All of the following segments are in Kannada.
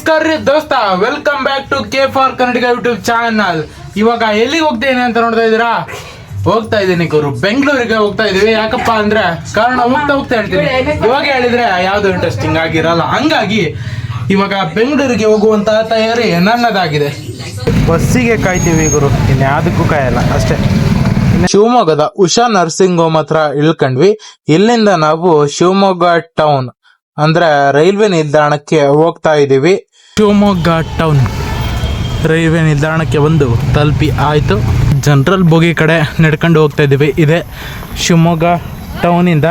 ನಮಸ್ಕಾರ ರೀ ದೋಸ್ತ, welcome back to K for Kannadiga YouTube channel. ಇವಾಗ ಎಲ್ಲಿಗೆ ಹೋಗ್ತೇನೆ ಅಂತ ನೋಡ್ತಾ ಇದ್ದೀರಾ? ಹೋಗ್ತಾ ಇದ್ದೀನಿ ಗುರು, ಬೆಂಗಳೂರಿಗೆ ಹೋಗ್ತಾ ಇದೀವಿ. ಯಾಕಪ್ಪ ಅಂದ್ರೆ ಕಾರಣ ಹೋಗ್ತಾ ಹೇಳ್ತೀನಿ. ಇವಾಗ ಹೇಳಿದ್ರೆ ಯಾವ್ದು ಇಂಟ್ರೆಸ್ಟಿಂಗ್ ಆಗಿರಲ್ಲ, ಹಂಗಾಗಿ ಇವಾಗ ಬೆಂಗಳೂರಿಗೆ ಹೋಗುವಂತಹ ತಯಾರಿ ನನ್ನದಾಗಿದೆ. ಬಸ್ಸಿಗೆ ಕಾಯ್ತೀವಿ ಗುರು, ಇನ್ಯಾವುದಕ್ಕೂ ಕಾಯಲ್ಲ ಅಷ್ಟೇ. ಶಿವಮೊಗ್ಗದ ಉಷಾ ನರ್ಸಿಂಗ್ ಹೋಮ್ ಹತ್ರ ಇಳ್ಕೊಂಡ್ವಿ. ಇಲ್ಲಿಂದ ನಾವು ಶಿವಮೊಗ್ಗ ಟೌನ್ ಅಂದ್ರೆ ರೈಲ್ವೆ ನಿಲ್ದಾಣಕ್ಕೆ ಹೋಗ್ತಾ ಇದ್ದೀವಿ. ಶಿವಮೊಗ್ಗ ಟೌನ್ ರೈಲ್ವೆ ನಿಲ್ದಾಣಕ್ಕೆ ಬಂದು ತಲುಪಿ ಆಯಿತು. ಜನರಲ್ ಬೋಗಿ ಕಡೆ ನಡ್ಕೊಂಡು ಹೋಗ್ತಾ ಇದ್ದೀವಿ. ಇದೆ ಶಿವಮೊಗ್ಗ ಟೌನಿಂದ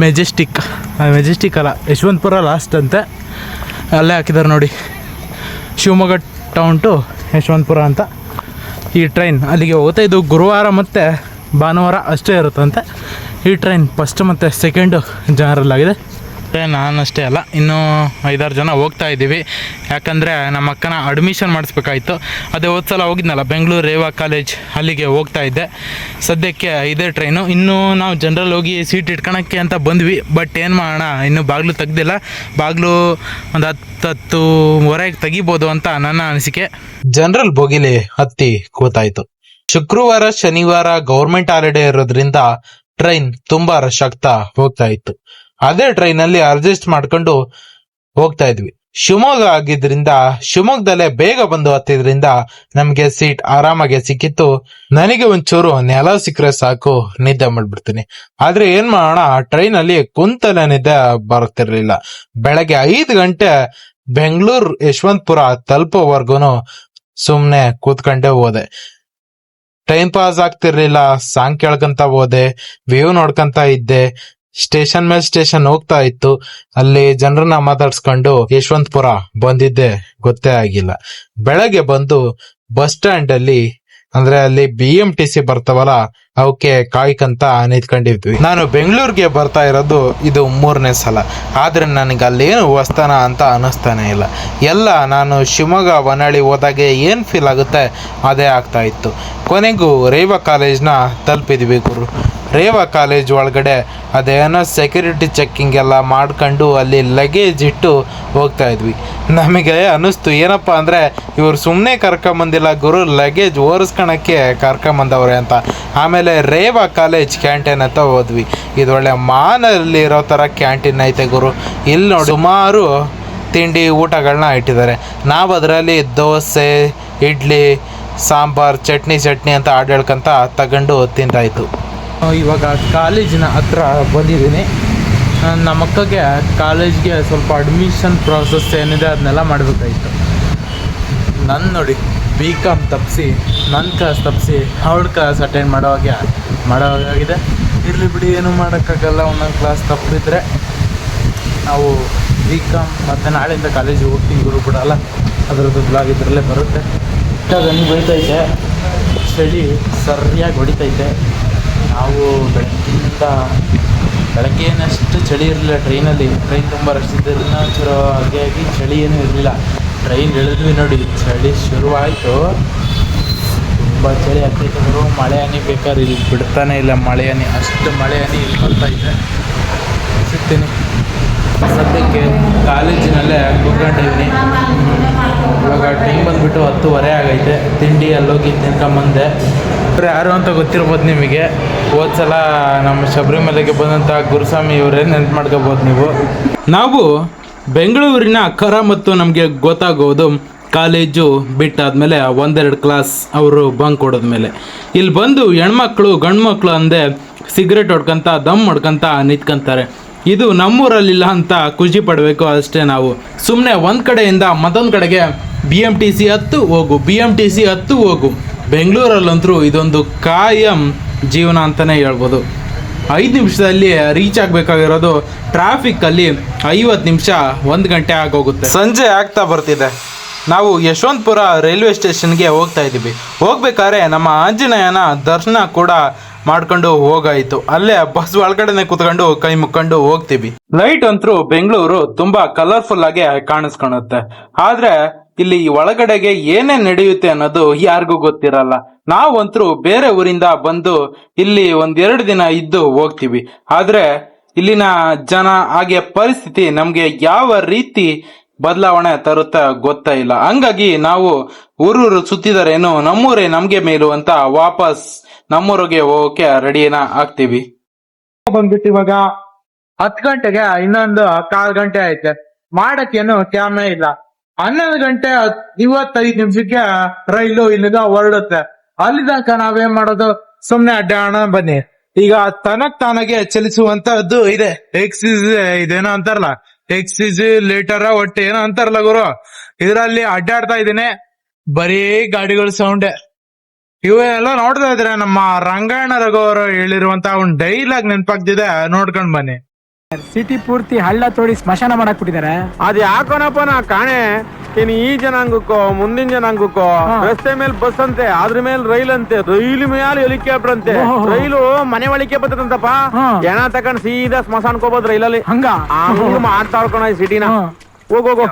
ಮೆಜೆಸ್ಟಿಕ್ ಅಲ್ಲ, ಯಶವಂತಪುರ ಲಾಸ್ಟ್ ಅಂತೆ, ಅಲ್ಲೇ ಹಾಕಿದ್ದಾರೆ ನೋಡಿ, ಶಿವಮೊಗ್ಗ ಟೌನ್ ಟು ಯಶವಂತಪುರ ಅಂತ. ಈ ಟ್ರೈನ್ ಅಲ್ಲಿಗೆ ಹೋಗ್ತಾ, ಇದು ಗುರುವಾರ ಮತ್ತು ಭಾನುವಾರ ಅಷ್ಟೇ ಇರುತ್ತಂತೆ. ಈ ಟ್ರೈನ್ ಫಸ್ಟ್ ಮತ್ತು ಸೆಕೆಂಡು ಜನರಲ್ ಆಗಿದೆ. ನಾನಷ್ಟೇ ಅಲ್ಲ, ಇನ್ನೂ 5-6 ಜನ ಹೋಗ್ತಾ ಇದ್ದೀವಿ. ಯಾಕಂದರೆ ನಮ್ಮ ಅಕ್ಕನ ಅಡ್ಮಿಷನ್ ಮಾಡಿಸ್ಬೇಕಾಯ್ತು. ಅದೇ ಸಲ ಹೋಗಿದ್ನಲ್ಲ ಬೆಂಗಳೂರು ರೇವಾ ಕಾಲೇಜ್, ಅಲ್ಲಿಗೆ ಹೋಗ್ತಾ ಇದ್ದೆ. ಸದ್ಯಕ್ಕೆ ಇದೇ ಟ್ರೈನು. ಇನ್ನೂ ನಾವು ಜನರಲ್ ಹೋಗಿ ಸೀಟ್ ಇಟ್ಕೊಳಕ್ಕೆ ಅಂತ ಬಂದ್ವಿ. ಬಟ್ ಏನು ಮಾಡೋಣ, ಇನ್ನೂ ಬಾಗಿಲು ತೆಗ್ದಿಲ್ಲ. ಬಾಗಿಲು ಒಂದು 10-10:30 ತೆಗಿಬೋದು ಅಂತ ನನ್ನ ಅನಿಸಿಕೆ. ಜನರಲ್ ಬೋಗಿಲಿ ಹತ್ತಿ ಕೂತಾಯಿತು. ಶುಕ್ರವಾರ ಶನಿವಾರ ಗೌರ್ಮೆಂಟ್ ಹಾಲಿಡೇ ಇರೋದ್ರಿಂದ ಟ್ರೈನ್ ತುಂಬ ರಶ್ ಆಗ್ತಾ ಹೋಗ್ತಾ ಇತ್ತು. ಅದೇ ಟ್ರೈನಲ್ಲಿ ಅಡ್ಜಸ್ಟ್ ಮಾಡ್ಕೊಂಡು ಹೋಗ್ತಾ ಇದ್ವಿ. ಶಿವಮೊಗ್ಗ ಆಗಿದ್ರಿಂದ ಶಿವಮೊಗ್ಗದಲ್ಲೇ ಬೇಗ ಬಂದು ಹತ್ತಿದ್ರಿಂದ ನಮ್ಗೆ ಸೀಟ್ ಆರಾಮಾಗಿ ಸಿಕ್ಕಿತ್ತು. ನನಗೆ ಒಂಚೂರು ನೆಲ ಸಿಕ್ಕರೆ ಸಾಕು, ನಿದ್ದೆ ಮಾಡ್ಬಿಡ್ತೀನಿ. ಆದ್ರೆ ಏನ್ ಮಾಡೋಣ, ಟ್ರೈನ್ ಅಲ್ಲಿ ಕುಂತಲೇ ನಿದ್ದೆ ಬರ್ತಿರ್ಲಿಲ್ಲ. ಬೆಳಗ್ಗೆ 5 ಗಂಟೆ ಬೆಂಗಳೂರು ಯಶವಂತಪುರ ತಲುಪೋವರ್ಗುನು ಸುಮ್ನೆ ಕೂತ್ಕೊಂಡೇ ಹೋದೆ. ಟೈಮ್ ಪಾಸ್ ಆಗ್ತಿರ್ಲಿಲ್ಲ. ಸಾಂಗ್ ಕೇಳ್ಕಂತ ಹೋದೆ, ವ್ಯೂ ನೋಡ್ಕಂತ ಇದ್ದೆ. ಸ್ಟೇಷನ್ ಮೇಲೆ ಸ್ಟೇಷನ್ ಹೋಗ್ತಾ ಇತ್ತು. ಅಲ್ಲಿ ಜನರನ್ನ ಮಾತಾಡ್ಸ್ಕೊಂಡು ಯಶವಂತಪುರ ಬಂದಿದ್ದೆ ಗೊತ್ತೇ ಆಗಿಲ್ಲ. ಬೆಳಗ್ಗೆ ಬಂದು ಬಸ್ ಸ್ಟ್ಯಾಂಡ್ ಅಲ್ಲಿ, ಅಂದ್ರೆ ಅಲ್ಲಿ BMTC ಬರ್ತಾವಲ್ಲ, ಅವಕ್ಕೆ ಕಾಯ್ಕಂತ ನಿಂತ್ಕೊಂಡಿದ್ವಿ. ನಾನು ಬೆಂಗಳೂರಿಗೆ ಬರ್ತಾ ಇರೋದು ಇದು 3ನೇ ಸಲ. ಆದ್ರೆ ನನಗೆ ಅಲ್ಲೇನು ಹೊಸ್ತಾನ ಅಂತ ಅನಿಸ್ತಾನೆ ಇಲ್ಲ. ಎಲ್ಲ ನಾನು ಶಿವಮೊಗ್ಗ ಹೊನ್ನಾಳಿ ಹೋದಾಗೆ ಏನ್ ಫೀಲ್ ಆಗುತ್ತೆ ಅದೇ ಆಗ್ತಾ ಇತ್ತು. ಕೊನೆಗೂ ರೇವಾ ಕಾಲೇಜ್ನ ತಲುಪಿದ್ವಿ ಗುರು. ರೇವಾ ಕಾಲೇಜ್ ಒಳಗಡೆ ಅದೇನೋ ಸೆಕ್ಯೂರಿಟಿ ಚೆಕ್ಕಿಂಗ್ ಎಲ್ಲ ಮಾಡ್ಕೊಂಡು ಅಲ್ಲಿ ಲಗೇಜ್ ಇಟ್ಟು ಹೋಗ್ತಾ ಇದ್ವಿ. ನಮಗೆ ಅನ್ನಿಸ್ತು ಏನಪ್ಪ ಅಂದರೆ ಇವ್ರು ಸುಮ್ಮನೆ ಕರ್ಕೊಂಬಂದಿಲ್ಲ ಗುರು, ಲಗೇಜ್ ಓರಿಸ್ಕೊಳಕ್ಕೆ ಕರ್ಕೊಂಬಂದವ್ರೆ ಅಂತ. ಆಮೇಲೆ ರೇವಾ ಕಾಲೇಜ್ ಕ್ಯಾಂಟೀನ್ ಅಂತ ಹೋದ್ವಿ. ಇದು ಒಳ್ಳೆ ಮಾನಲ್ಲಿ ಇರೋ ಥರ ಕ್ಯಾಂಟೀನ್ ಐತೆ ಗುರು. ಇಲ್ಲಿ ನೋಡಿ ಸುಮಾರು ತಿಂಡಿ ಊಟಗಳನ್ನ ಇಟ್ಟಿದ್ದಾರೆ. ನಾವು ಅದರಲ್ಲಿ ದೋಸೆ, ಇಡ್ಲಿ, ಸಾಂಬಾರ್, ಚಟ್ನಿ ಅಂತ ಆಡಳ್ಕಂತ ತಗೊಂಡು ತಿಂತಾಯಿತ್ತು. ಇವಾಗ ಕಾಲೇಜಿನ ಹತ್ರ ಬಂದಿದ್ದೀನಿ. ನಮ್ಮ ಅಕ್ಕಗೆ ಕಾಲೇಜ್ಗೆ ಸ್ವಲ್ಪ ಅಡ್ಮಿಷನ್ ಪ್ರಾಸೆಸ್ ಏನಿದೆ ಅದನ್ನೆಲ್ಲ ಮಾಡಬೇಕಾಯಿತು. ನನ್ನ ನೋಡಿ BCom ತಪ್ಪಿಸಿ ನನ್ನ ಕ್ಲಾಸ್ ತಪ್ಪಿಸಿ ಅವಳ ಕ್ಲಾಸ್ ಅಟೆಂಡ್ ಮಾಡೋವಾಗಿದೆ. ಇರಲಿ ಬಿಡಿ, ಏನು ಮಾಡೋಕ್ಕಾಗಲ್ಲ. ಒಂದೊಂದು ಕ್ಲಾಸ್ ತಪ್ಪಿದ್ರೆ ನಾವು BCom ಮತ್ತು ನಾಳೆಯಿಂದ ಕಾಲೇಜಿಗೆ ಹೋಗ್ತೀವಿ ಗುರು, ಬಿಡಲ್ಲ. ಅದರದ್ದು ಬ್ಲಾಗ್ ಇದರಲ್ಲೇ ಬರುತ್ತೆ. ನನಗೆ ಬೈತೈತೆ, ಚಳಿ ಸರಿಯಾಗಿ ಹೊಡಿತೈತೆ. ನಾವು ಬೆಳಗ್ಗೆನಷ್ಟು ಚಳಿ ಇರಲಿಲ್ಲ ಟ್ರೈನಲ್ಲಿ. ಟ್ರೈನ್ ತುಂಬ ರಶ್ ಇದ್ದರಿಂದ ಹಾಗಾಗಿ ಚಳಿ ಏನೂ ಇರಲಿಲ್ಲ. ಟ್ರೈನ್ ಇಳಿದ್ವಿ ನೋಡಿ, ಚಳಿ ಶುರುವಾಯಿತು. ತುಂಬ ಚಳಿ ಆಗ್ತೈತೆ ಗುರು. ಮಳೆ ಹನಿ ಬೇಕಾದ್ರೆ ಇಲ್ಲಿ ಬಿಡ್ತಾನೆ ಇಲ್ಲ, ಮಳೆ ಹನಿ, ಅಷ್ಟು ಮಳೆ ಹನಿ ಇಲ್ಲಿ ಬರ್ತಾಯಿದೆ. ಸಿಗ್ತೀನಿ ಸದ್ಯಕ್ಕೆ ಕಾಲೇಜಿನಲ್ಲೇ ಕೂತ್ಕೊಂಡಿದ್ದೀನಿ. ಇವಾಗ ಟೈಮ್ ಬಂದುಬಿಟ್ಟು 10:30 ಆಗೈತೆ. ತಿಂಡಿ ಅಲ್ಲೋಗಿ ತಿನ್ಕೊಂಬಂದೆ. ಯಾರು ಅಂತ ಗೊತ್ತಿರ್ಬೋದು ನಿಮಗೆ. ಹೋದ್ಸಲ ನಮ್ಮ ಶಬರಿಮಲೆಗೆ ಬಂದಂಥ ಗುರುಸ್ವಾಮಿ ಇವರೇ ನೆನ್ಪು ಮಾಡ್ಕೋಬೋದು ನೀವು. ನಾವು ಬೆಂಗಳೂರಿನ ಕರ ಮತ್ತು ನಮಗೆ ಗೊತ್ತಾಗೋದು ಕಾಲೇಜು ಬಿಟ್ಟಾದ್ಮೇಲೆ 1-2 ಕ್ಲಾಸ್ ಅವರು ಬಂಕ್ ಕೊಡೋದ್ಮೇಲೆ. ಇಲ್ಲಿ ಬಂದು ಹೆಣ್ಮಕ್ಳು ಗಂಡು ಮಕ್ಕಳು ಅಂದೆ ಸಿಗರೇಟ್ ಹೊಡ್ಕೊಂತ ದಮ್ ಹೊಡ್ಕೊಂತ ನಿಂತ್ಕೊಂತಾರೆ. ಇದು ನಮ್ಮೂರಲ್ಲಿಲ್ಲ ಅಂತ ಖುಷಿ ಪಡಬೇಕು ಅಷ್ಟೇ. ನಾವು ಸುಮ್ಮನೆ ಒಂದು ಕಡೆಯಿಂದ ಮತ್ತೊಂದು ಕಡೆಗೆ BMTC ಹತ್ತು ಹೋಗು. ಬೆಂಗಳೂರಲ್ಲಂತರೂ ಇದೊಂದು ಕಾಯಂ ಜೀವನ ಅಂತಲೇ ಹೇಳ್ಬೋದು. 5 ನಿಮಿಷದಲ್ಲಿ ರೀಚ್ ಆಗಬೇಕಾಗಿರೋದು ಟ್ರಾಫಿಕ್ಕಲ್ಲಿ 50 ನಿಮಿಷ 1 ಗಂಟೆ ಆಗೋಗುತ್ತೆ. ಸಂಜೆ ಆಗ್ತಾ ಬರ್ತಿದೆ. ನಾವು ಯಶವಂತಪುರ ರೈಲ್ವೆ ಸ್ಟೇಷನ್ಗೆ ಹೋಗ್ತಾ ಇದ್ದೀವಿ. ಹೋಗ್ಬೇಕಾದ್ರೆ ನಮ್ಮ ಆಂಜನೇಯನ ದರ್ಶನ ಕೂಡ ಮಾಡ್ಕೊಂಡು ಹೋಗಾಯಿತು. ಅಲ್ಲೇ ಬಸ್ ಒಳಗಡೆನೆ ಕೂತ್ಕೊಂಡು ಕೈ ಮುಕ್ಕೊಂಡು ಹೋಗ್ತೀವಿ. ಲೈಟ್ ಅಂತೂ ಬೆಂಗಳೂರು ತುಂಬಾ ಕಲರ್ಫುಲ್ ಆಗಿ ಕಾಣಿಸ್ಕೊಳುತ್ತೆ. ಆದ್ರೆ ಇಲ್ಲಿ ಒಳಗಡೆಗೆ ಏನೇನ್ ನಡೆಯುತ್ತೆ ಅನ್ನೋದು ಯಾರಿಗೂ ಗೊತ್ತಿರಲ್ಲ. ನಾವಂತರೂ ಬೇರೆ ಊರಿಂದ ಬಂದು ಇಲ್ಲಿ 1-2 ದಿನ ಇದ್ದು ಹೋಗ್ತೀವಿ. ಆದ್ರೆ ಇಲ್ಲಿನ ಜನ ಹಾಗೆ ಪರಿಸ್ಥಿತಿ ನಮ್ಗೆ ಯಾವ ರೀತಿ ಬದಲಾವಣೆ ತರುತ್ತಾ ಗೊತ್ತಾ ಇಲ್ಲ. ಹಂಗಾಗಿ ನಾವು ಊರೂರು ಸುತ್ತಿದರೇನು ನಮ್ಮೂರೇ ನಮ್ಗೆ ಮೇಲು ಅಂತ ವಾಪಸ್ ನಮ್ಮೂರಿಗೆ ಹೋಗಕ್ಕೆ ರೆಡಿನ ಆಗ್ತೀವಿ. ಬಂದ್ಬಿಟ್ಟು ಇವಾಗ 10 ಗಂಟೆಗೆ ಇನ್ನೊಂದು 1/4 ಗಂಟೆ ಐತೆ. ಮಾಡಕ್ಕೇನು ಕ್ಯಾಮೆ ಇಲ್ಲ. 11 ಗಂಟೆ 25 ನಿಮಿಷಕ್ಕೆ ರೈಲು ಇಲ್ಲಿಂದ ಹೊರಡುತ್ತೆ. ಅಲ್ಲಿ ತನಕ ನಾವೇನ್ ಮಾಡೋದು, ಸುಮ್ನೆ ಅಡ್ಡಾಣ ಬನ್ನಿ. ಈಗ ತಾನಾಗೆ ಚಲಿಸುವಂತದ್ದು ಇದೆ. ಇದೇನೋ ಅಂತಾರಲ್ಲ, ಲೇಟರ ಒಟ್ಟು ಏನೋ ಅಂತಾರಲ್ಲ ಗುರು, ಇದ್ರಲ್ಲಿ ಅಡ್ಡಾಡ್ತಾ ಇದೀನಿ. ಬರೀ ಗಾಡಿಗಳ ಸೌಂಡೆ. ಇವೆಲ್ಲ ನೋಡ್ತಾ ಇದ್ರೆ ನಮ್ಮ ರಂಗಾಯಣ ರಘು ಅವರು ಹೇಳಿರುವಂತ ಒಂದು ಡೈಲಾಗ್ ನೆನಪಾಗ್ತಿದೆ, ನೋಡ್ಕೊಂಡ್ ಬನ್ನಿ. ಸಿಟಿ ಪೂರ್ತಿ ಹಳ್ಳ ತೋಡಿ ಸ್ಮಶಾನ ಮಾಡಕ್ ಬಿಟ್ಟಿದ್ದಾರೆ. ಅದ್ ಯಾಕೋನಪ್ಪ ನಾ ಕಾಣೆ. ಇನ್ ಈ ಜನಾಂಗಕ್ಕೋ ಮುಂದಿನ ಜನಾಂಗಕ್ಕೋ ರಸ್ತೆ ಮೇಲೆ ಬಸ್ ಅಂತೆ, ಅದ್ರ ಮೇಲೆ ರೈಲ್ ಅಂತೆ, ರೈಲ್ ಮೇಲೆ ಹೆಲಿಕಾಪ್ಟರ್ ಅಂತೆ. ರೈಲು ಮನೆ ಒಳಗೆ ಬರ್ತದಂತಪ್ಪ. ಜನ ತಕೊಂಡ್ ಸೀದಾ ಸ್ಮಶಾನಕ್ಕೆ ಹೋಗೋದು ರೈಲಲ್ಲಿ. ಹಂಗ ಮಾಡ್ತಾ ಇರ್ಕೋಣ ಈ ಸಿಟಿನ. ಹೋಗೋಗೋ.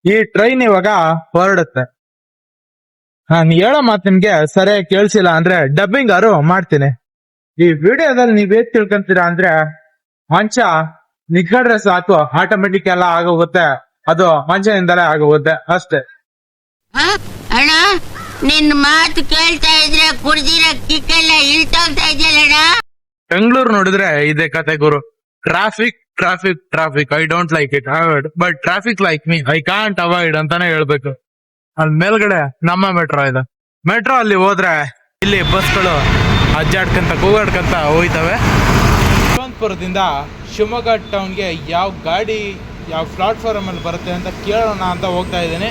ಈ ಟ್ರೈನ್ ಇವಾಗ ಹೊರಡುತ್ತೆ. ನಾನು ಹೇಳೋ ಮಾತು ನಿಮ್ಗೆ ಸರಿಯಾಗಿ ಕೇಳಿಸಿಲ್ಲ ಅಂದ್ರೆ ಡಬ್ಬಿಂಗ್ ಆರು ಮಾಡ್ತೀನಿ. ಈ ವಿಡಿಯೋದಲ್ಲಿ ನೀವೇನ್ ತಿಳ್ಕೊಂತೀರಾ ಅಂದ್ರೆ, ಮಂಚ ನಿಗ್ಗಡ್ರೆ ಸಾಕು ಆಟೋಮೆಟಿಕ್ ಎಲ್ಲ ಆಗೋಗುತ್ತೆ, ಅದು ಮಂಚದಿಂದಲೇ ಆಗೋಗುತ್ತೆ ಅಷ್ಟೇ. ಅಣ್ಣ, ನಿನ್ ಮಾತು ಕೇಳ್ತಾ ಇದ್ರೆ ಕುಡ್ದಿರೋ ಕಿಕ್ಕೆಲ್ಲ ಇಳ್ತೋಗ್ತಾ ಇದೆಯಲ್ಲಣ್ಣ. ಬೆಂಗಳೂರು ನೋಡಿದ್ರೆ ಇದೇ ಕತೆ ಗುರು. Traffic traffic traffic. I don't like it, avoid. But traffic like me, I can't avoid ಅಂತಾನೆ ಹೇಳ್ಬೇಕು. ಅಲ್ಲಿ ಮೇಲ್ಗಡೆ ನಮ್ಮ ಮೆಟ್ರೋ ಇದೆ. ಮೆಟ್ರೋ ಅಲ್ಲಿ ಹೋದ್ರೆ ಇಲ್ಲಿ ಬಸ್ಗಳು ಅಜ್ಜಾಡ್ಕಂತ ಕೂಗಾಡ್ಕಂತ ಹೋಯ್ತವೆ. ಯಶವಂತಪುರದಿಂದ ಶಿವಮೊಗ್ಗ ಟೌನ್ಗೆ ಯಾವ ಗಾಡಿ ಯಾವ ಪ್ಲಾಟ್ಫಾರ್ಮ್ ಅಲ್ಲಿ ಬರುತ್ತೆ ಅಂತ ಕೇಳೋಣ ಅಂತ ಹೋಗ್ತಾ ಇದ್ದೀನಿ.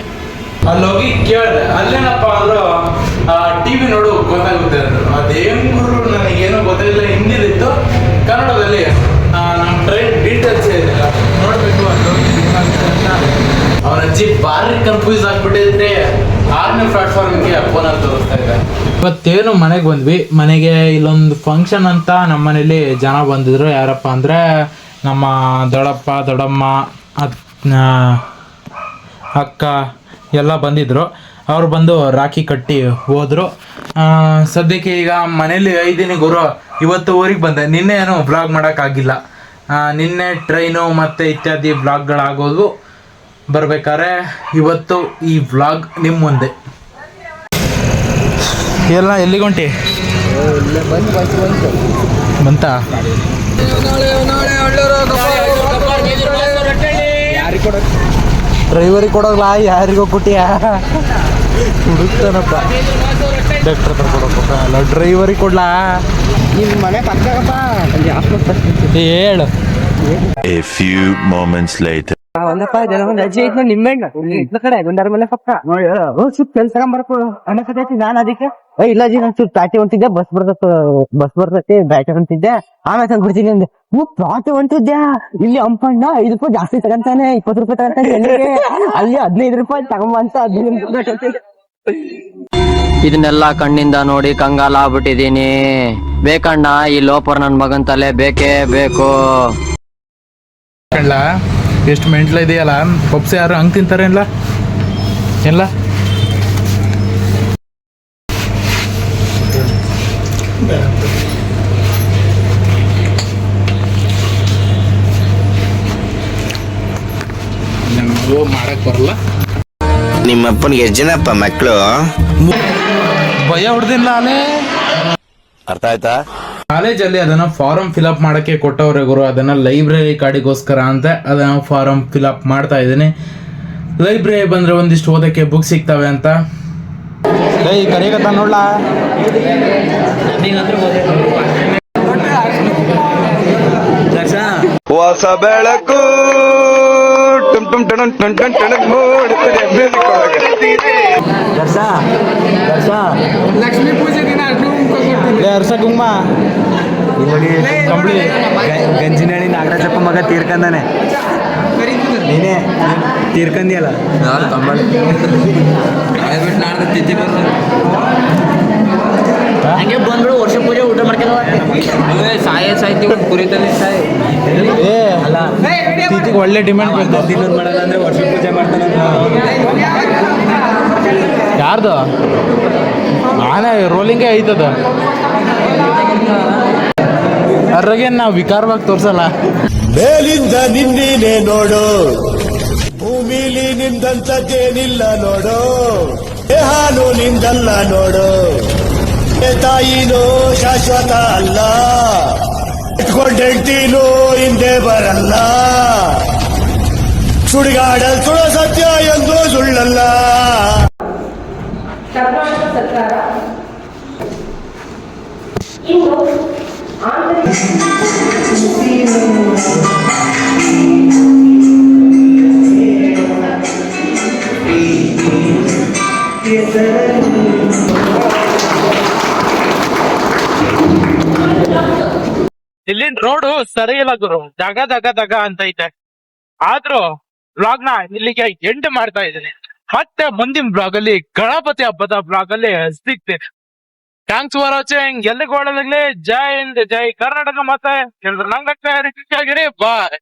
ಅಲ್ಲಿ ಹೋಗಿ ಕೇಳಿದೆ, ಅಲ್ಲೇನಪ್ಪ ಅಂದ್ರು ಟಿವಿ ನೋಡು ಗೊತ್ತಾಗುತ್ತೆ ಅಂದ್ರು. ಅದೇನ್ ಗುರು ನನಗೇನು ಗೊತ್ತಾಗಿಲ್ಲ. ಹಿಂದಿಲಿತ್ತು, ಕನ್ನಡದಲ್ಲಿ ನಮ್ಮ ಟ್ರೈನ್ ಡೀಟೇಲ್ಸ್ ಏನಿಲ್ಲ, ನೋಡ್ಬೇಕು ಅಂದ್ರು. ಅವನ ಅಜ್ಜಿ ಭಾರಿ ಕನ್ಫ್ಯೂಸ್ ಆಗ್ಬಿಟ್ಟಿದ್ರೆ 6ನೇ ಪ್ಲಾಟ್ಫಾರ್ಮ್ಗೆ ಫೋನಲ್ಲಿ ತೋರಿಸ್ತಾ ಇದ್ದೆ. ಇವತ್ತೇನು ಮನೆಗೆ ಬಂದ್ವಿ. ಮನೆಗೆ ಇಲ್ಲೊಂದು ಫಂಕ್ಷನ್ ಅಂತ ನಮ್ಮ ಮನೇಲಿ ಜನ ಬಂದಿದ್ರು. ಯಾರಪ್ಪ ಅಂದ್ರೆ ನಮ್ಮ ದೊಡ್ಡಪ್ಪ ದೊಡ್ಡಮ್ಮ ಅಕ್ಕ ಎಲ್ಲ ಬಂದಿದ್ರು. ಅವ್ರು ಬಂದು ರಾಖಿ ಕಟ್ಟಿ ಹೋದ್ರು. ಸದ್ಯಕ್ಕೆ ಈಗ ಮನೇಲಿ ಇದ್ದೀನಿ ಗುರು. ಇವತ್ತು ಊರಿಗೆ ಬಂದೆ. ನಿನ್ನೆ ಏನು ವ್ಲಾಗ್ ಮಾಡೋಕ್ಕಾಗಿಲ್ಲ. ನಿನ್ನೆ ಟ್ರೈನು ಮತ್ತು ಇತ್ಯಾದಿ ವ್ಲಾಗ್ಗಳಾಗೋದು ಬರ್ಬೇಕಾದ್ರೆ ಇವತ್ತು ಈ ವ್ಲಾಗ್ ನಿಮ್ಮ ಮುಂದೆ. ಎಲ್ಲ ಎಲ್ಲಿಗೊಂಟಿ ಬಂತ? ಡ್ರೈವರಿಗೆ ಕೊಡೋಗ್ಲ, ಯಾರಿಗೋ ಕೊಟ್ಟಿಯ ಹುಡುಕ್ತಾನಪ್ಪ. ಡಾಕ್ಟರ್ ಹತ್ರ ಕೊಡೋಕಪ್ಪ, ಅಲ್ಲ ಡ್ರೈವರಿಗೆ ಕೊಡ್ಲಾ? ನಿಮ್ ಮನೆ ಪಕ್ಕಪ್ಪ ಹೇಳು. A few moments later. ಒಂದಪ್ಪ ಜನ ಒಂದ್ ಅಜ್ಜಿ ಐತ್ ನೋಡಿ ನಿಮ್ಮೆಣ್ಣ ಇದ್ಲ ಕಡೆ ಗುಂಡಾರ ಮೇಲೆ ಪಕ್ಕ ನೋಡಿ ಸುತ್ತ ಕೆಲ್ಸ ಬರ್ಕೊ ಅನ್ನಕತೈತಿ. ನಾನ್ ಅದಕ್ಕೆ ಇಲ್ಲ ಅಜ್ಜಿ ನಾನ್ ಸುತ್ತ ಪ್ಯಾಟಿ ಹೊಂಟಿದ್ದೆ, ಬಸ್ ಬರ್ತೈತಿ ಬ್ಯಾಟಿ ಹೊಂಟಿದ್ದೆ, ಆಮೇಲೆ ತಂದ್ ಬಿಡ್ತೀನಿ ಅಂದೆ. ಪ್ಲಾಟಿ ಹೊಂಟಿದ್ದೆ, ಇಲ್ಲಿ ಅಂಪಣ್ಣ 5 ರೂಪಾಯಿ ಜಾಸ್ತಿ ತಗಂತಾನೆ, 20 ರೂಪಾಯಿ ತಗಂತಾನೆ. ಎಲ್ಲಿಗೆ ಅಲ್ಲಿ 15 ರೂಪಾಯಿ ತಗೊಂಬಂತ 15 ರೂಪಾಯಿ. ಇದನ್ನೆಲ್ಲ ಕಣ್ಣಿಂದ ನೋಡಿ ಕಂಗಾಲ ಆಗ್ಬಿಟ್ಟಿದೀನಿ. ಬೇಕಣ್ಣ, ಈ ಲೋಪರ್ ನನ್ ಮಗನ್ ತಲೆ ಬೇಕೇ ಬೇಕು. ಎಷ್ಟು ಮೆಂಟ್ಲ ಇದೆಯಲ್ಲ. ಪಪ್ಸ್ ಯಾರು ಹಂಗ್ ತಿಂತಾರೆ ಇಲ್ಲ ಎಲ್ಲ. ನಮಗೂ ಮಾಡಕ್ ಬರಲ್ಲ. ನಿಮ್ಮಪ್ಪನಿಗೆ ಎಷ್ಟು ಜನಪ್ಪ ಮಕ್ಕಳು? ಭಯ ಹೊಡೆದಿಲ್ಲ ಅಲ್ಲೇ. ಅರ್ಥ ಆಯ್ತಾ? ಕಾಲೇಜಲ್ಲಿ ಅದನ್ನ ಫಾರಂ ಫಿಲಪ್ ಮಾಡಕ್ಕೆ ಕೊಟ್ಟವ್ರೆ ಗುರು. ಅದನ್ನ ಲೈಬ್ರರಿ ಕಾರ್ಡಿಗೋಸ್ಕರ ಅಂತ ಅದನ್ನ ಫಾರಂ ಫಿಲಪ್ ಮಾಡ್ತಾ ಇದ್ದೀನಿ. ಲೈಬ್ರರಿ ಬಂದ್ರೆ ಒಂದಿಷ್ಟು ಓದಕ್ಕೆ ಬುಕ್ ಸಿಗ್ತವೆ ಅಂತ. ಕರಿಗತ್ತ ನೋಡ್ಲಾ. ಹೊಸ ಬೆಳಕು ಟುಮ್ ಟುಮ್ ಟಣ್ ಟಣ್ ಟಣ್ ಟಣ್ ಮೂಡುತ್ತಿದೆ. ಲಕ್ಷ್ಮೀ ಪೂಜೆ ದಿನ ಅರ್ಸ ಗುಮ್ಮ ಕಂಬಳಿ ಗಂಜಿನಹಳ್ಳಿ ನಾಗರಾಜಪ್ಪ ಮಗ ತೀರ್ಕಂದಾನೆ. ನೀನೇ ತೀರ್ಕಂದಿಯಲ್ಲ. ಹಂಗೆ ಬಂದ್ರು ವರ್ಷ ಪೂಜೆ ಊಟ ಮಾಡ್ಕೊಂಡು ಸಾಯ್ತೀವಿ ಕುರಿತಲ್ಲಿ ಸಾಯ್. ಅಲ್ಲ ಒಳ್ಳೆ ಡಿಮ್ಯಾಂಡ್ ಬೇಕು. ಇನ್ನೊಂದು ಮಾಡಲ್ಲ ಅಂದ್ರೆ ವರ್ಷ ಪೂಜೆ ಮಾಡ್ತಾನೆ. ಯಾರ್ದು ಆನೆ ರೋಲಿಂಗೇ ಐತದ. ಅದ್ರಾಗೆ ನಾವ್ ವಿಕಾರವಾಗಿ ತೋರ್ಸಲ್ಲ. ಮೇಲಿಂದ ನಿನ್ನೀನೇ ನೋಡು, ಭೂಮಿಲಿ ನಿಂದಂತದ್ದೇನಿಲ್ಲ ನೋಡು, ದೇಹಾನು ನಿಂದಲ್ಲ ನೋಡು, ತಾಯಿನೂ ಶಾಶ್ವತ ಅಲ್ಲ, ಇಟ್ಕೊಂಡೆಂಟೀನು ಹಿಂದೆ ಬರಲ್ಲ, ಸುಡಿಗಾಡಲ್ ಸುಡ ಸತ್ಯ ಎಂದು ಸುಳ್ಳಲ್ಲ. ಕರ್ನಾಟಕ ಸರ್ಕಾರ ಇನ್ನು ಇಲ್ಲಿನ ರೋಡು ಸರಿ ಇಲ್ಲ ಗುರು, ದಗ ದಗ ದಗ ಅಂತ ಐತೆ. ಆದ್ರೂ ಬ್ಲಾಗ್ ನ ಇಲ್ಲಿಗೆ ಎಂಡ್ ಮಾಡ್ತಾ ಇದ್ದೀನಿ. ಮತ್ತೆ ಮುಂದಿನ ಬ್ಲಾಗ್ ಅಲ್ಲಿ ಗಣಪತಿ ಹಬ್ಬದ ಬ್ಲಾಗ್ ಅಲ್ಲಿ ಸಿಗ್ತೀನಿ. Thanks for watching. ಎಲ್ಲಿಗೆ ಒಳ್ಳೆದಾಗ್ಲಿ. ಜೈ ಹಿಂದ್, ಜೈ ಕರ್ನಾಟಕ. ಮತ್ತೆ ನಂಗೆ ಬಾಯ್.